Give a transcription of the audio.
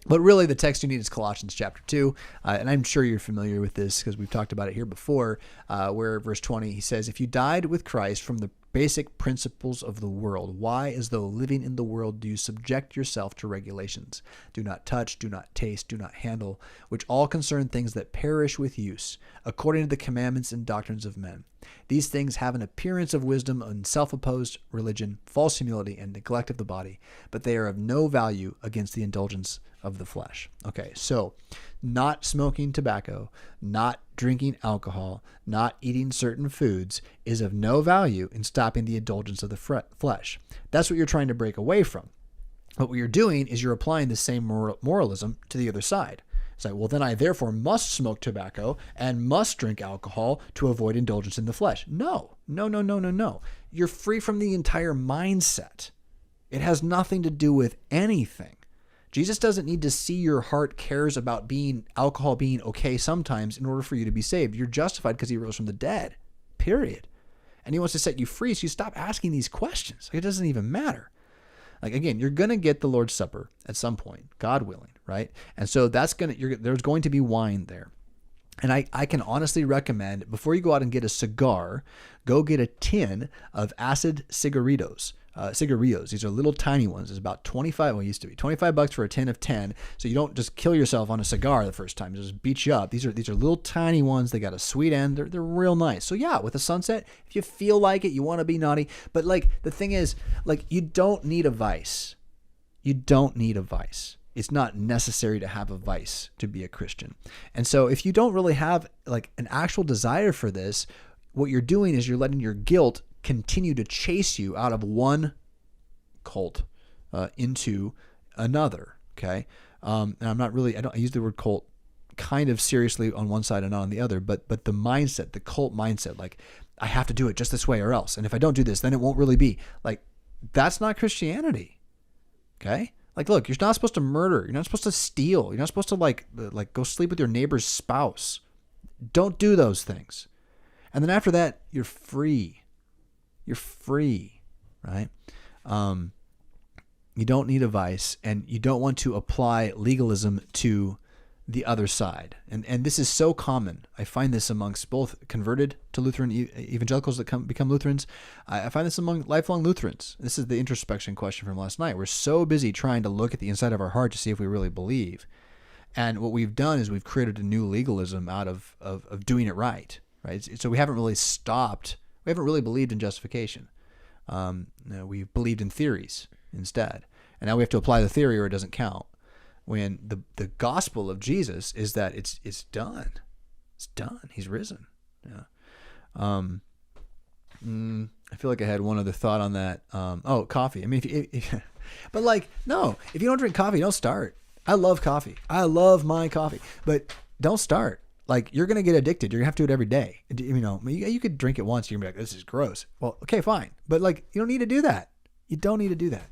But really, the text you need is Colossians chapter 2. And I'm sure you're familiar with this because we've talked about it here before, where verse 20, he says, if you died with Christ from the basic principles of the world, why, as though living in the world, do you subject yourself to regulations? Do not touch, do not taste, do not handle, which all concern things that perish with use, according to the commandments and doctrines of men. These things have an appearance of wisdom and self-opposed religion, false humility, and neglect of the body, but they are of no value against the indulgence of the flesh. Okay, so not smoking tobacco, not drinking alcohol, not eating certain foods is of no value in stopping the indulgence of the flesh. That's what you're trying to break away from. But what you're doing is you're applying the same moralism to the other side. It's like, well, then I therefore must smoke tobacco and must drink alcohol to avoid indulgence in the flesh. No. You're free from the entire mindset. It has nothing to do with anything. Jesus doesn't need to see your heart cares about alcohol being okay sometimes in order for you to be saved. You're justified because he rose from the dead, period. And he wants to set you free, so you stop asking these questions. It doesn't even matter. Like, again, you're going to get the Lord's Supper at some point, God willing, right? And so there's going to be wine there. And I can honestly recommend, before you go out and get a cigar, go get a tin of acid cigarritos. Cigarillos. These are little tiny ones. It's about 25, well, it used to be $25 for a tin of 10. So you don't just kill yourself on a cigar the first time. It just beat you up. These are little tiny ones. They got a sweet end. They're real nice. So yeah, with a sunset, if you feel like it, you want to be naughty. But like, the thing is, like, you don't need a vice. You don't need a vice. It's not necessary to have a vice to be a Christian. And so if you don't really have like an actual desire for this, what you're doing is you're letting your guilt continue to chase you out of one cult into another. Okay. And I use the word cult kind of seriously on one side and not on the other, but the mindset, the cult mindset, like, I have to do it just this way or else. And if I don't do this, then it won't really be. Like, that's not Christianity. Okay. Like, look, you're not supposed to murder. You're not supposed to steal. You're not supposed to like go sleep with your neighbor's spouse. Don't do those things. And then after that, you're free. You're free, right? You don't need a vice, and you don't want to apply legalism to the other side. And this is so common. I find this amongst both converted to Lutheran evangelicals that become Lutherans. I find this among lifelong Lutherans. This is the introspection question from last night. We're so busy trying to look at the inside of our heart to see if we really believe. And what we've done is we've created a new legalism out of doing it right? So we haven't really stopped. We haven't really believed in justification. We've believed in theories instead. And now we have to apply the theory or it doesn't count. When the gospel of Jesus is that it's done. It's done. He's risen. Yeah. I feel like I had one other thought on that. Coffee. I mean, but like, no, if you don't drink coffee, don't start. I love coffee. I love my coffee, but don't start. Like, you're going to get addicted. You're going to have to do it every day. You could drink it once. You're going to be like, this is gross. Well, okay, fine. But like, you don't need to do that. You don't need to do that.